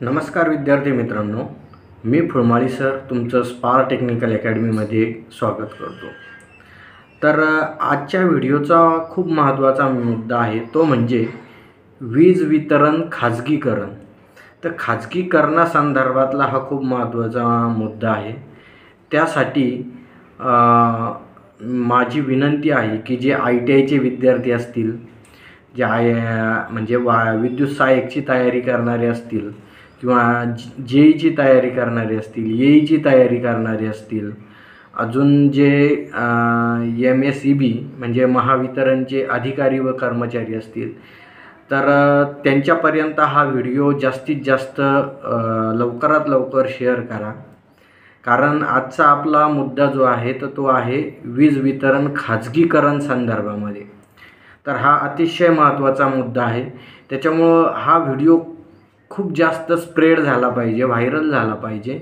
नमस्कार विद्यार्थी मित्रांनो, मी फुलमाळी सर तुमचं स्पार टेक्निकल अकॅडमीमध्ये स्वागत करतो। तर आजच्या व्हिडिओचा खूप महत्त्वाचा मुद्दा आहे, तो म्हणजे वीज वितरण खाजगीकरण। तर खाजगीकरणासंदर्भातला हा खूप महत्त्वाचा मुद्दा आहे। त्यासाठी माझी विनंती आहे की जे ITIचे विद्यार्थी असतील, जे म्हणजे विद्युत सहाय्यकची तयारी करणारे असतील किंवा JEEची तयारी करणारे असतील, EEची तयारी करणारे असतील, अजून जे MSEB म्हणजे महावितरणचे अधिकारी व कर्मचारी असतील, तर त्यांच्यापर्यंत हा व्हिडिओ जास्तीत जास्त लवकरात लवकर शेअर करा। कारण आजचा आपला मुद्दा जो आहे तर तो आहे वीज वितरण खाजगीकरण संदर्भामध्ये। तर हा अतिशय महत्त्वाचा मुद्दा आहे, त्याच्यामुळं हा व्हिडिओ खूप जास्त स्प्रेड झाला पाहिजे, व्हायरल झाला पाहिजे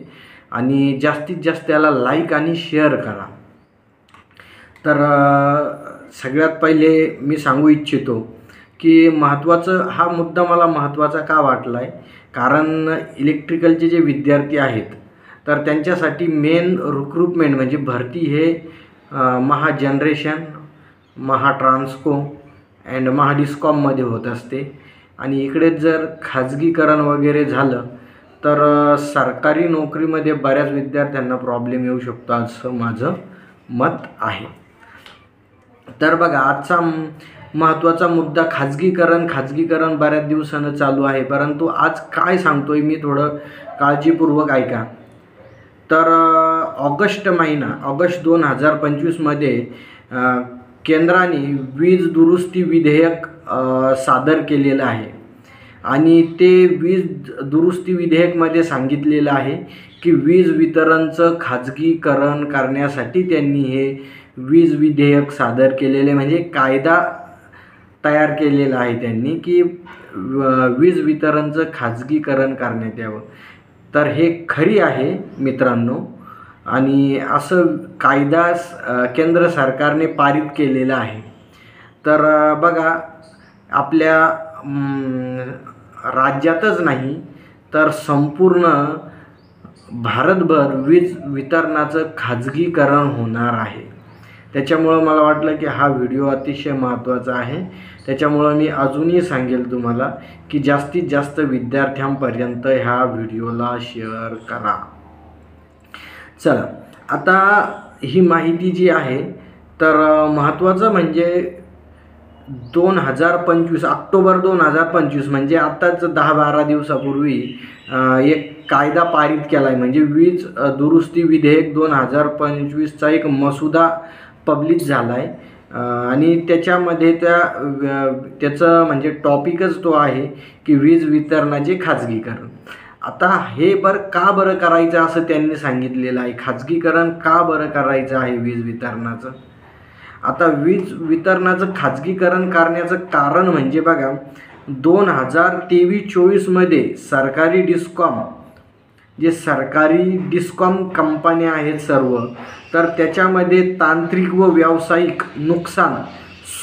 आणि जास्तीत जास्त त्याला लाईक आणि शेअर करा। तर सगळ्यात पहिले मी सांगू इच्छितो की हा मुद्दा मला महत्त्वाचा का वाटला आहे, कारण इलेक्ट्रिकलचे जे विद्यार्थी आहेत तर त्यांच्यासाठी मेन रिक्रुटमेंट म्हणजे भरती हे महाजनरेशन, महाट्रान्सको अँड महाडिस्कॉममध्ये होत असते आणि इकडे जर खाजगीकरण वगैरे झालं तर सरकारी नोकरीमध्ये बऱ्याच विद्यार्थ्यांना प्रॉब्लेम येऊ शकतो असं माझं मत आहे। तर बघा, आजचा महत्त्वाचा मुद्दा खाजगीकरण बऱ्याच दिवसानं चालू आहे, परंतु आज काय सांगतोय मी थोडं काळजीपूर्वक ऐका। तर ऑगस्ट 2025 मध्ये केंद्राने वीज दुरुस्ती विधेयक सादर केलेलं आहे आणि ते वीज दुरुस्ती विधेयकमध्ये सांगितलेलं आहे की वीज वितरणचं खाजगीकरण करण्यासाठी त्यांनी हे वीज विधेयक सादर केलेले, म्हणजे कायदा तयार केलेला आहे त्यांनी की वीज वितरणचं खाजगीकरण करण्यात यावं। तर हे खरी आहे मित्रांनो, आणि असं कायदा केंद्र सरकारने पारित केलेला आहे। तर बघा, आपल्या राज्यातच नाही तर संपूर्ण भारतभर वीज वितरणाचं खाजगीकरण होणार आहे। त्याच्यामुळं मला वाटलं की हा व्हिडिओ अतिशय महत्त्वाचा आहे, त्याच्यामुळं मी अजूनही सांगेल तुम्हाला की जास्तीत जास्त विद्यार्थ्यांपर्यंत ह्या व्हिडिओला शेअर करा। चला, आता ही माहिती जी आहे तर महत्त्वाचं म्हणजे 2025 ऑक्टोबर 2025 म्हणजे आत्ताच 10-12 दिवसापूर्वी एक कायदा पारित केला आहे, म्हणजे वीज दुरुस्ती विधेयक 2025चा एक मसुदा पब्लिश झाला आहे आणि त्याच्यामध्ये त्याचं म्हणजे टॉपिकच तो आहे की वीज वितरणाचे खाजगीकरण। आता हे का बरं करायचं असं त्यांनी सांगितलेलं आहे, खाजगीकरण का बरं करायचं आहे वीज वितरणाचं। आता वीज वितरणाचं खाजगीकरण करण्याचं कारण म्हणजे बघा, 2023-24 मध्ये सरकारी डिस्कॉम कंपन्या आहेत सर्व, तर त्याच्यामध्ये तांत्रिक व व्यावसायिक नुकसान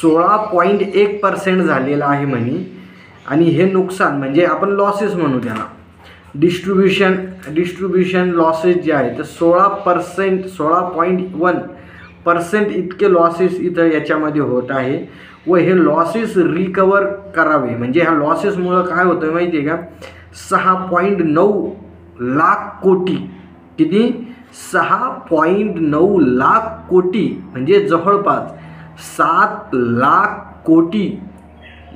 16.1% झालेलं आहे म्हणे। आणि हे नुकसान म्हणजे आपण लॉसेस म्हणू त्याला, डिस्ट्रीब्युशन लॉसेस जे आहे तर 16.1% इतके लॉसेस इथं याच्यामध्ये होत आहे व हे लॉसेस रिकवर करावे, म्हणजे ह्या लॉसेसमुळं काय होतं माहिती आहे का, 6.9 लाख कोटी, किती 6.9 लाख कोटी म्हणजे जवळपास 7 लाख कोटी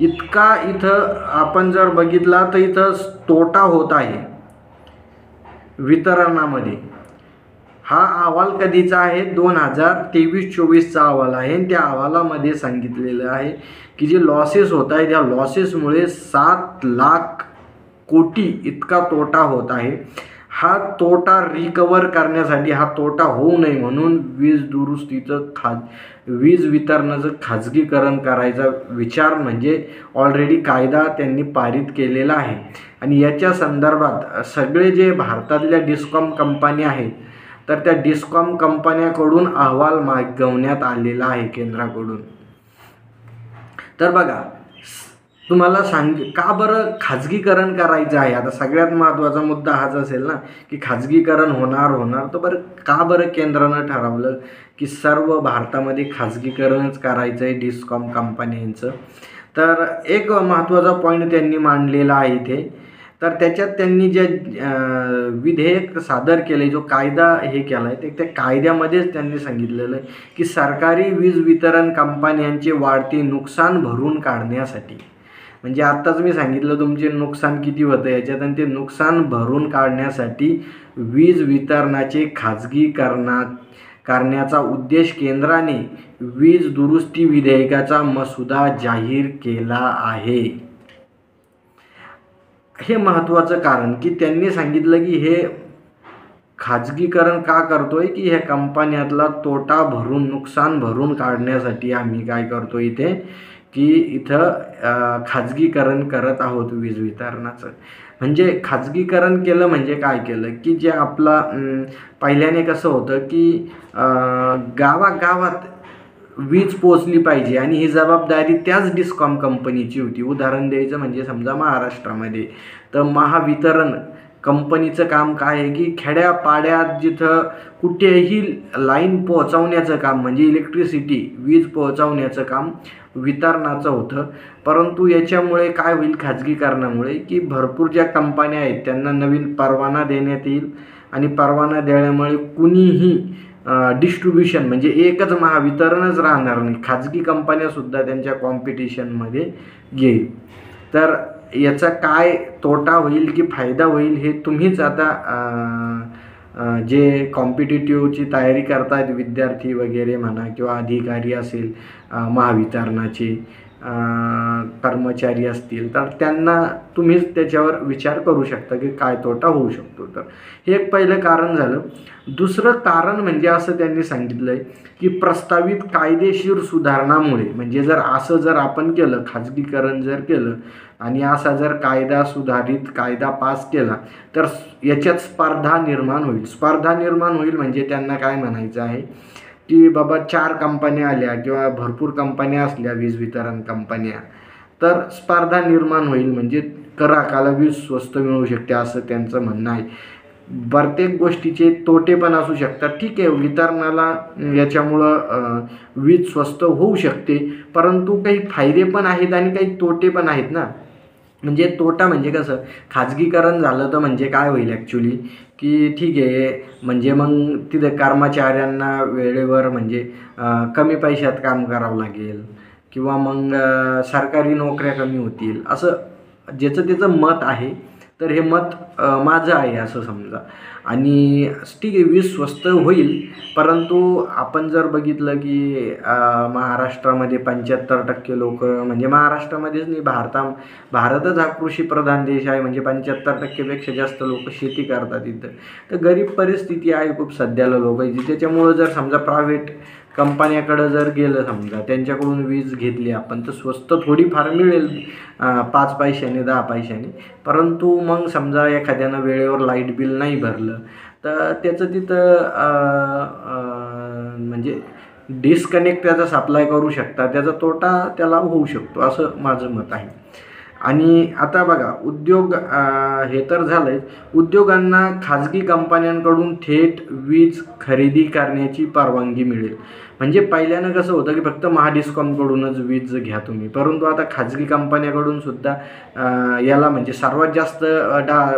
इतका इथं आपण जर बघितला तर इथं तोटा होत आहे वितरणामध्ये। हा अहवाल कधीचा आहे, 2023-24चा अहवाल आहे आणि त्या अहवालामध्ये सांगितलेलं आहे की जे लॉसेस होत आहे त्या लॉसेसमुळे 7 लाख कोटी इतका तोटा होत आहे। हा तोटा रिकवर करण्यासाठी, हा तोटा होऊ नये म्हणून वीज वितरणाचं खाजगीकरण करायचा विचार म्हणजे ऑलरेडी कायदा त्यांनी पारित केलेला आहे आणि याच्या संदर्भात सगळे जे भारतातल्या डिस्कॉम कंपन्या आहेत तर त्या डिस्कॉम कंपन्याकडून अहवाल मागवण्यात आलेला आहे केंद्राकडून। तर बघा, तुम्हाला का बरं खाजगीकरण करायचं आहे? आता सगळ्यात महत्त्वाचा मुद्दा हाच असेल ना, की खाजगीकरण होणार तर का बरं केंद्रानं ठरवलं की सर्व भारतामध्ये खाजगीकरणच करायचं आहे डिस्कॉम कंपन्यांचं? तर एक महत्त्वाचा पॉईंट त्यांनी मांडलेला आहे इथे. तर त्याच्यात त्यांनी जे विधेयक सादर केले, जो कायदा हे केला आहे, त्या कायद्यामध्येच त्यांनी सांगितलेलं आहे की सरकारी वीज वितरण कंपन्यांचे वाढते नुकसान भरून काढण्यासाठी, म्हणजे आत्ताच मी सांगितलं तुमचे नुकसान किती होतं याच्यात, आणि ते नुकसान भरून काढण्यासाठी वीज वितरणाचे करण्याचा उद्देश केंद्राने वीज दुरुस्ती विधेयकाचा मसुदा जाहीर केला आहे. हे महत्त्वाचं कारण की त्यांनी सांगितलं की हे खाजगीकरण का करतोय की ह्या कंपन्यातला तोटा भरून, नुकसान भरून काढण्यासाठी आम्ही काय करतो इथे की इथं खाजगीकरण करत आहोत वीज वितरणाचं. म्हणजे खाजगीकरण केलं म्हणजे काय केलं की जे आपला पहिल्याने कसं होतं की गावागावात वीज पोचली पाहिजे आणि ही जबाबदारी त्याच डिस्कॉम कंपनीची होती. उदाहरण द्यायचं म्हणजे समजा महाराष्ट्रामध्ये तर महावितरण कंपनीचं काम काय आहे की खेड्यापाड्यात जिथं कुठेही लाईन पोहोचवण्याचं काम, म्हणजे इलेक्ट्रिसिटी वीज पोहोचवण्याचं काम वितरणाचं होतं. परंतु याच्यामुळे काय होईल खाजगीकरणामुळे की भरपूर ज्या कंपन्या आहेत त्यांना नवीन परवाना देण्यात येईल आणि परवाना देण्यामुळे कुणीही डिस्ट्रीब्युशन म्हणजे एकच महावितरणच राहणार नाही, खाजगी कंपन्यासुद्धा त्यांच्या कॉम्पिटिशनमध्ये येईल. तर याचा काय तोटा होईल की फायदा होईल हे तुम्हीच आता जे कॉम्पिटिटिव्हची तयारी करतायत विद्यार्थी वगैरे म्हणा किंवा अधिकारी असेल, महावितरणाचे कर्मचारी असतील, तर त्यांना तुम्हीच त्याच्यावर विचार करू शकता की काय तोटा होऊ शकतो. तर हे एक पहिलं कारण झालं. दुसरं कारण म्हणजे असं त्यांनी सांगितलं आहे की प्रस्तावित कायदेशीर सुधारणामुळे, म्हणजे जर आपण केलं, खाजगीकरण जर केलं आणि असा जर सुधारित कायदा पास केला तर याच्यात स्पर्धा निर्माण होईल. स्पर्धा निर्माण होईल म्हणजे त्यांना काय म्हणायचं आहे की बाबा 4 कंपन्या आल्या किंवा भरपूर कंपन्या असल्या वीज वितरण कंपन्या, तर स्पर्धा निर्माण होईल, म्हणजे ग्राहकाला वीज स्वस्त मिळू शकते असं त्यांचं म्हणणं आहे. प्रत्येक गोष्टीचे तोटे पण असू शकतात. ठीक आहे, वितरणाला याच्यामुळं वीज स्वस्त होऊ शकते, परंतु काही फायदे पण आहेत आणि काही तोटे पण आहेत ना. म्हणजे तोटा म्हणजे कसं, खाजगीकरण झालं तर म्हणजे काय होईल ॲक्च्युली की ठीक आहे, म्हणजे मग तिथे कर्मचाऱ्यांना वेळेवर म्हणजे कमी पैशात काम करावं लागेल किंवा मग सरकारी नोकऱ्या कमी होतील, असं ज्याचं त्याचं मत आहे. तर हे मत माझं आहे असं समजा. आणि ठीक आहे, वीज स्वस्त होईल, परंतु आपण जर बघितलं की महाराष्ट्रामध्ये 75% लोक, म्हणजे महाराष्ट्रामध्येच नाही, भारतच हा कृषीप्रधान देश आहे, म्हणजे 75%पेक्षा जास्त लोक शेती करतात इथं. तर गरीब परिस्थिती आहे खूप सध्याला लोकांची. त्याच्यामुळं जर समजा प्रायव्हेट कंपन्याकडं जर गेलं, समजा त्यांच्याकडून वीज घेतली आपण, तर स्वस्त थोडीफार मिळेल 5 पैशाने 10 पैशाने. परंतु मग समजा एखाद्यानं वेळेवर लाईट बिल नाही भरलं तर त्याचं तिथं म्हणजे डिस्कनेक्ट त्याचा सप्लाय करू शकता, त्याचा तोटा त्याला होऊ शकतो, असं माझं मत आहे. आणि आता बघा, उद्योग हे तर झालं आहे, उद्योगांना खाजगी कंपन्यांकडून थेट वीज खरेदी करण्याची परवानगी मिळेल. म्हणजे पहिल्यानं कसं होतं की फक्त महाडिस्कॉमकडूनच वीज घ्या तुम्ही, परंतु आता खाजगी कंपन्याकडून सुद्धा याला म्हणजे सर्वात जास्त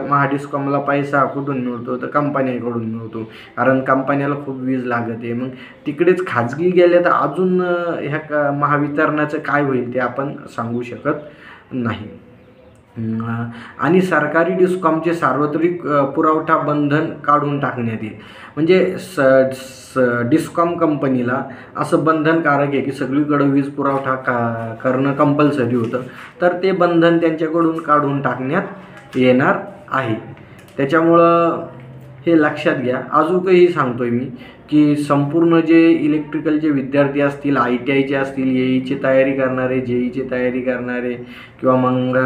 महाडिस्कॉमला पैसा कुठून मिळतो तर कंपन्याकडून मिळतो, कारण कंपन्याला खूप वीज लागते. मग तिकडेच खाजगी गेले तर अजून ह्या महावितरणाचं काय होईल ते आपण सांगू शकत नाही. आणि सरकारी डिस्कॉमचे सार्वत्रिक पुरवठा बंधन काढून टाकण्यात येईल. म्हणजे डिस्कॉम कंपनीला असं बंधनकारक आहे की सगळीकडं वीज पुरवठा करणं कंपल्सरी होतं, तर ते बंधन त्यांच्याकडून काढून टाकण्यात येणार आहे. त्याच्यामुळं हे लक्षात घ्या. अजूनही सांगतोय मी की संपूर्ण जे इलेक्ट्रिकलचे विद्यार्थी असतील, ITIचे असतील, AEची तयारी करणारे, JEEची तयारी करणारे, किंवा मग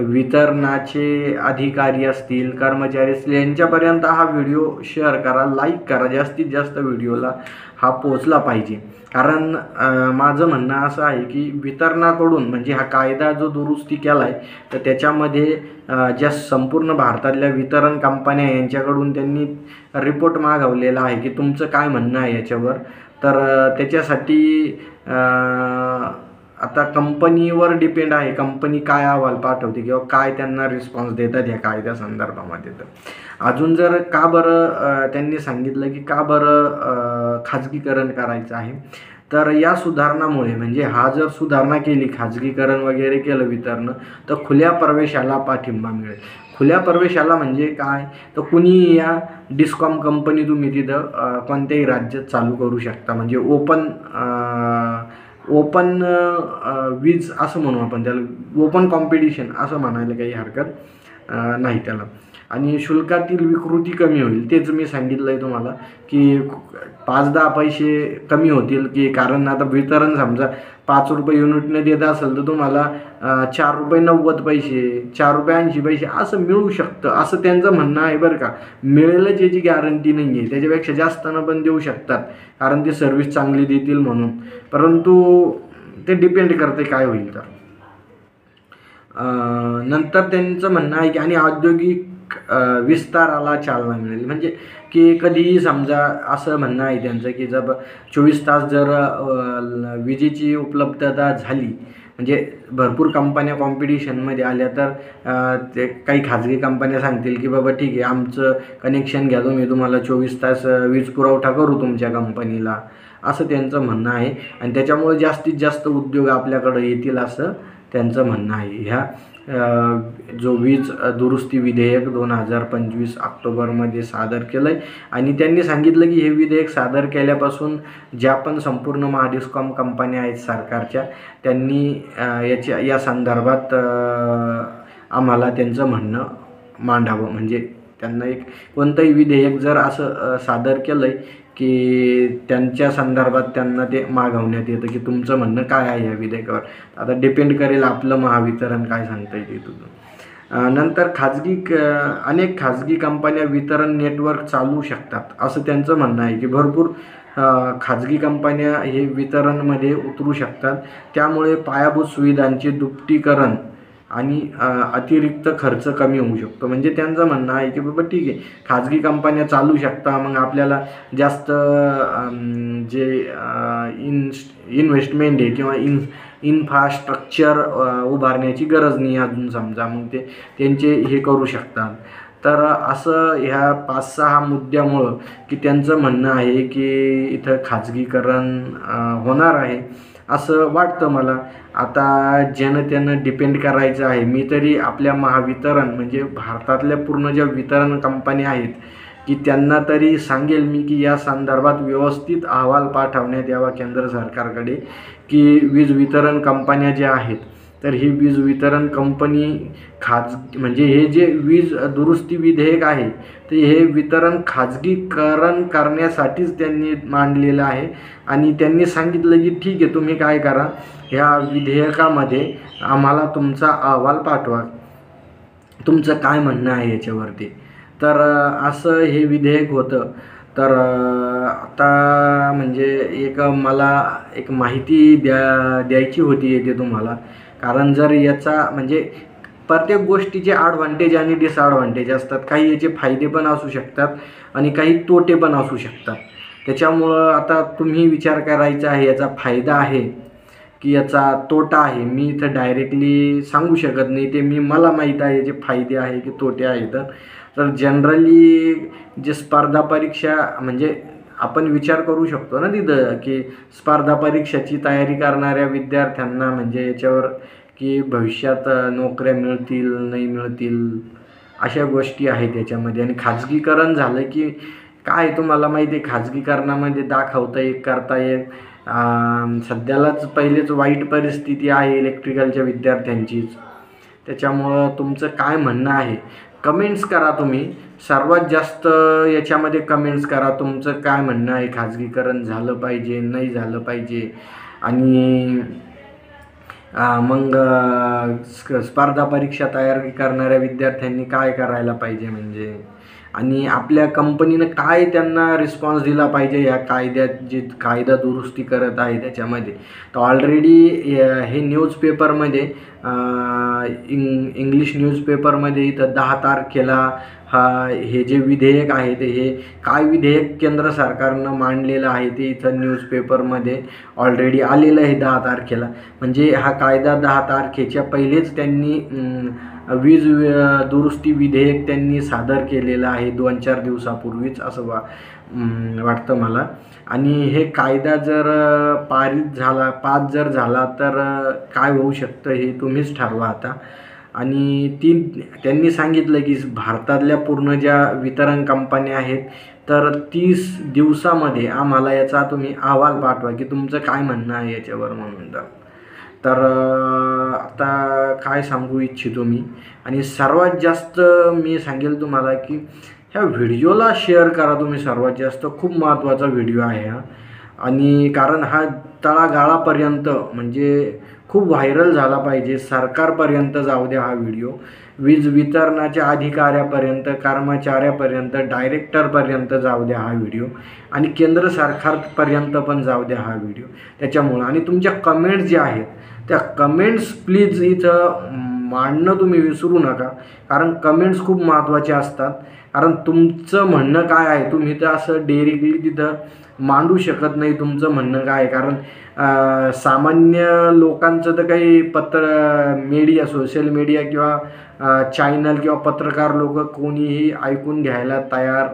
वितरणाचे अधिकारी असतील, कर्मचारी असतील, यांच्यापर्यंत हा व्हिडिओ शेअर करा, लाईक करा, जास्तीत जास्त व्हिडिओला हा पोचला पाहिजे. कारण माझं म्हणणं असं आहे की वितरणाकडून म्हणजे हा कायदा जो दुरुस्ती केला आहे तर त्याच्यामध्ये ज्या संपूर्ण भारतातल्या वितरण कंपन्या यांच्याकडून त्यांनी रिपोर्ट मागवलेला आहे की तुमचं काय म्हणणं आहे याच्यावर. तर त्याच्यासाठी आता कंपनीवर डिपेंड आहे, कंपनी काय अहवाल पाठवते किंवा काय त्यांना रिस्पॉन्स देतात या कायद्या संदर्भामध्ये. तर अजून जर का बरं त्यांनी सांगितलं की का बरं खाजगीकरण करायचं आहे, तर या सुधारणामुळे म्हणजे हा जर सुधारणा केली, खाजगीकरण वगैरे केलं वितरण, तर खुल्या प्रवेशाला पाठिंबा मिळेल. खुल्या प्रवेशाला म्हणजे काय, तर कुणी या डिस्कॉम कंपनी तुम्ही तिथं कोणत्याही राज्यात चालू करू शकता. म्हणजे ओपन वीज असं म्हणू आपण त्याला, ओपन कॉम्पिटिशन असं म्हणायला काही हरकत नाही त्याला. आणि शुल्कातील विकृती कमी होईल, तेच मी सांगितलं आहे तुम्हाला की 5-10 पैसे कमी होतील. की कारण आता वितरण समजा 5 रुपये युनिटने देत असेल तर तुम्हाला 4 रुपये 90 पैसे, 4 रुपये 80 पैसे असं मिळू शकतं, असं त्यांचं म्हणणं आहे बरं का. मिळेलच याची गॅरंटी नाही आहे, त्याच्यापेक्षा जास्तनं पण देऊ शकतात कारण ते सर्व्हिस चांगली देतील म्हणून. परंतु ते डिपेंड करते काय होईल. तर नंतर त्यांचं म्हणणं आहे की आणि औद्योगिक विस्ताराला चालना मिळेल. म्हणजे की कधीही समजा असं म्हणणं आहे त्यांचं की जर 24 तास जर विजेची उपलब्धता झाली, म्हणजे भरपूर कंपन्या कॉम्पिटिशनमध्ये आल्या, तर ते काही खाजगी कंपन्या सांगतील की बाबा ठीक आहे, आमचं कनेक्शन घ्या तुम्ही, तुम्हाला 24 तास वीज पुरवठा करू तुमच्या कंपनीला, असं त्यांचं म्हणणं आहे. आणि त्याच्यामुळे जास्तीत जास्त उद्योग आपल्याकडं येतील असं त्यांचं म्हणणं आहे. ह्या जो वीज दुरुस्ती विधेयक 2025 ऑक्टोबरमध्ये सादर केलं आहे. आणि त्यांनी सांगितलं की हे विधेयक सादर केल्यापासून ज्या पण संपूर्ण महाडिस्कॉम कंपन्या आहेत सरकारच्या, त्यांनी या संदर्भात आम्हाला त्यांचं म्हणणं मांडावं. म्हणजे त्यांना एक कोणतंही विधेयक जर असं सादर केलं आहे की त्यांच्या संदर्भात त्यांना ते मागवण्यात येतं की तुमचं म्हणणं काय आहे या विधेयकावर. आता डिपेंड करेल आपलं महावितरण काय सांगता येते तुझं. नंतर अनेक खाजगी कंपन्या वितरण नेटवर्क चालवू शकतात असं त्यांचं म्हणणं आहे की भरपूर खाजगी कंपन्या हे वितरणमध्ये उतरू शकतात. त्यामुळे पायाभूत सुविधांचे दुप्पटीकरण आणि अतिरिक्त खर्च कमी होऊ शकतो. म्हणजे त्यांचं म्हणणं आहे की बाबा ठीक आहे, खाजगी कंपन्या चालू शकता, मग आपल्याला जास्त जे इन्व्हेस्टमेंट आहे किंवा इन्फ्रास्ट्रक्चर उभारण्याची गरज नाही अजून समजा, मग ते त्यांचे हे करू शकतात. तर असं ह्या 5-6 मुद्द्यामुळं की त्यांचं म्हणणं आहे की इथं खाजगीकरण होणार आहे असं वाटतं मला. आता जनतेनं डिपेंड करायचं आहे. मी तरी आपल्या महावितरण म्हणजे भारतातल्या पूर्ण ज्या वितरण कंपन्या आहेत की त्यांना तरी सांगेल मी की या संदर्भात व्यवस्थित अहवाल पाठवण्यात यावा केंद्र सरकारकडे की वीज वितरण कंपन्या ज्या आहेत, तर ही वीज वितरण कंपनी म्हणजे हे जे वीज दुरुस्ती विधेयक आहे तर हे वितरण खाजगीकरण करण्यासाठीच त्यांनी मांडलेलं आहे. आणि त्यांनी सांगितलं की ठीक आहे, तुम्ही काय करा, ह्या विधेयकामध्ये आम्हाला तुमचा अहवाल पाठवा, तुमचं काय म्हणणं आहे याच्यावरती. तर असं हे विधेयक होतं. तर आता म्हणजे मला एक माहिती द्यायची होती येते तुम्हाला. कारण जर याचा म्हणजे प्रत्येक गोष्टीचे ॲडव्हान्टेज आणि डिसॲडव्हान्टेज असतात. काही याचे फायदे पण असू शकतात आणि काही तोटे पण असू शकतात. त्याच्यामुळं आता तुम्ही विचार करायचा आहे याचा फायदा आहे की याचा तोटा आहे. मी इथं डायरेक्टली सांगू शकत नाही, ते मला माहीत आहे याचे फायदे आहे की तोटे आहेत. तर जनरली जे स्पर्धा परीक्षा म्हणजे आपण विचार करू शकतो ना तिथं की स्पर्धा परीक्षेची तयारी करणाऱ्या विद्यार्थ्यांना म्हणजे याच्यावर की भविष्यात नोकऱ्या मिळतील नाही मिळतील अशा गोष्टी आहेत याच्यामध्ये. आणि खाजगीकरण झालं की काय तुम्हाला माहिती आहे, खाजगीकरणामध्ये दाखवता येईल करता येईल. सध्यालाच पहिलेच वाईट परिस्थिती आहे इलेक्ट्रिकलच्या विद्यार्थ्यांचीच. त्याच्यामुळं तुमचं काय म्हणणं आहे कमेंट्स करा. तुम्ही सर्वात जास्त याच्यामध्ये कमेंट्स करा, तुमचं काय म्हणणं आहे, खाजगीकरण झालं पाहिजे नाही झालं पाहिजे. आणि मग स्पर्धा परीक्षा तयारी करणाऱ्या विद्यार्थ्यांनी काय करायला पाहिजे म्हणजे, आणि आपल्या कंपनीनं काय त्यांना रिस्पॉन्स दिला पाहिजे या कायद्यात जे कायदा दुरुस्ती करत आहे त्याच्यामध्ये. तर ऑलरेडी हे न्यूजपेपरमध्ये इंग्लिश न्यूजपेपरमध्ये इथं 10 तारखेला हे जे विधेयक आहे ते हे काय विधेयक केंद्र सरकारनं मांडलेलं आहे ते इथं न्यूजपेपरमध्ये ऑलरेडी आलेलं आहे 10 तारखेला. म्हणजे हा कायदा 10 तारखेच्या पहिलेच त्यांनी वीज दुरुस्ती विधेयक त्यांनी सादर केलेलं आहे 2-4 दिवसापूर्वीच असं वाटतं मला. आणि हे कायदा जर पास जर झाला तर काय होऊ शकतं हे तुम्हीच ठरवा आता. आणि त्यांनी सांगितलं की भारतातल्या पूर्ण ज्या वितरण कंपन्या आहेत तर 30 दिवसामध्ये आम्हाला याचा तुम्ही अहवाल पाठवा की तुमचं काय म्हणणं आहे याच्यावर म्हणून. तर आता काय सांगू इच्छितो मी, आणि सर्वात जास्त मी सांगेल तुम्हाला की ह्या व्हिडिओला शेअर करा तुम्ही सर्वात जास्त. खूप महत्त्वाचा व्हिडिओ आहे हा, आणि कारण हा तळागाळापर्यंत म्हणजे खूप व्हायरल झाला पाहिजे, सरकारपर्यंत जाऊ द्या हा व्हिडिओ, वीज वितरणाच्या अधिकाऱ्यापर्यंत, कर्मचाऱ्यापर्यंत, डायरेक्टरपर्यंत जाऊ द्या हा व्हिडिओ, आणि केंद्र सरकारपर्यंत पण जाऊ द्या हा व्हिडिओ त्याच्यामुळं. आणि तुमच्या कमेंट्स ज्या आहेत त्या कमेंट्स प्लीज इथं मांडणं तुम्ही विसरू नका, कारण कमेंट्स खूप महत्त्वाचे असतात. कारण तुमचं म्हणणं काय आहे तुम्ही तर असं डायरेक्टली तिथं मांडू शकत नाही तुमचं म्हणणं काय आहे, कारण सामान्य लोकांचं तर काही मीडिया, सोशल मीडिया किंवा चॅनल किंवा पत्रकार लोक कोणीही ऐकून घ्यायला तयार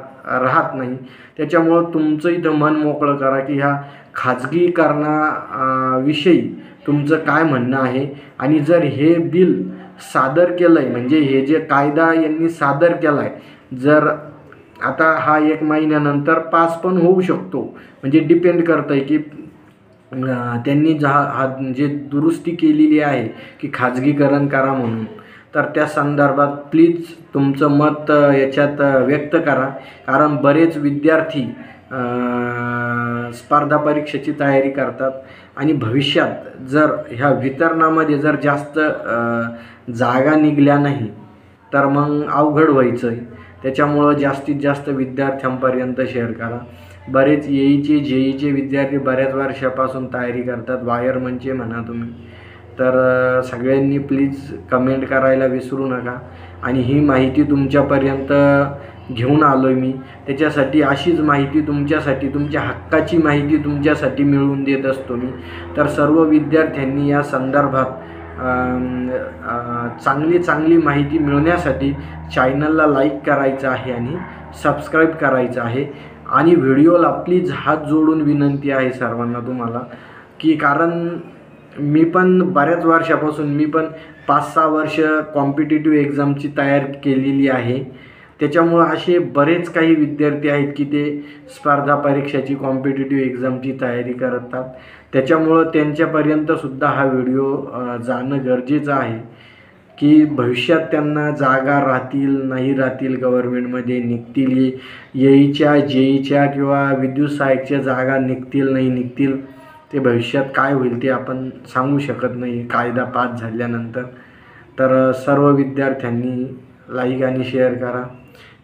राहत नाही. त्याच्यामुळं तुमचं इथं मन मोकळं करा की ह्या खाजगीकरणाविषयी तुमचं काय म्हणणं आहे. आणि जर हे बिल सादर केलं आहे म्हणजे हे जे कायदा यांनी सादर केला आहे, जर आता हा 1 महिन्यानंतर पास पण होऊ शकतो, म्हणजे डिपेंड करतं आहे की त्यांनी जे दुरुस्ती केलेली आहे की खाजगीकरण करा म्हणून, तर त्या संदर्भात प्लीज तुमचं मत याच्यात व्यक्त करा. कारण बरेच विद्यार्थी स्पर्धा परीक्षेची तयारी करतात आणि भविष्यात जर ह्या वितरणामध्ये जर जास्त जागा निघल्या नाही तर मग अवघड व्हायचं आहे. त्याच्यामुळं जास्तीत जास्त विद्यार्थ्यांपर्यंत शेअर करा. बरेच जेईचे विद्यार्थी बऱ्याच वर्षापासून तयारी करतात, वायरमनचे म्हणा तुम्ही, तर सगळ्यांनी प्लीज कमेंट करायला विसरू नका. आणि ही माहिती तुमच्यापर्यंत घेऊन आलो आहे मी, त्याच्यासाठी अशीच माहिती तुमच्यासाठी, तुमच्या हक्काची माहिती तुमच्यासाठी मिळवून देत असतो मी. तर सर्व विद्यार्थ्यांनी या संदर्भात चांगली माहिती मिळवण्यासाठी चॅनलला लाईक करायचं आहे आणि सबस्क्राईब करायचं आहे. आणि व्हिडिओला प्लीज हात जोडून विनंती आहे सर्वांना तुम्हाला की, कारण मी पण बऱ्याच वर्षापासून 5-6 वर्ष कॉम्पिटिटिव्ह एक्झामची तयारी केलेली आहे. त्याच्यामुळं असे बरेच काही विद्यार्थी आहेत की ते स्पर्धा परीक्षाची कॉम्पिटिटिव्ह एक्झामची तयारी करतात. त्याच्यामुळं त्यांच्यापर्यंतसुद्धा हा व्हिडिओ जाणं गरजेचं आहे की भविष्यात त्यांना जागा राहतील नाही राहतील, गव्हर्मेंटमध्ये निघतील, जेईच्या किंवा विद्युत सहाय्यकच्या जागा निघतील नाही निघतील, ते भविष्यात काय होईल ते आपण सांगू शकत नाही कायदा पास झाल्यानंतर. तर सर्व विद्यार्थ्यांनी लाईक आणि शेअर करा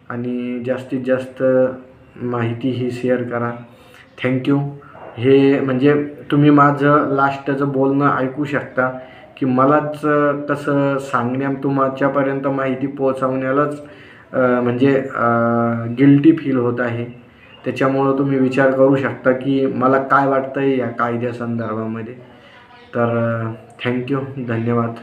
आणि जास्तीत जास्त माहिती ही शेअर करा. थँक्यू. हे म्हणजे तुम्ही माझं लास्टचं बोलणं ऐकू शकता की मलाच कसं तुमच्यापर्यंत माहिती पोहोचवण्यालाच म्हणजे गिल्टी फील होत आहे. त्याच्यामुळं तुम्ही विचार करू शकता की मला काय वाटतं आहे या कायद्या संदर्भामध्ये. तर थँक्यू, धन्यवाद.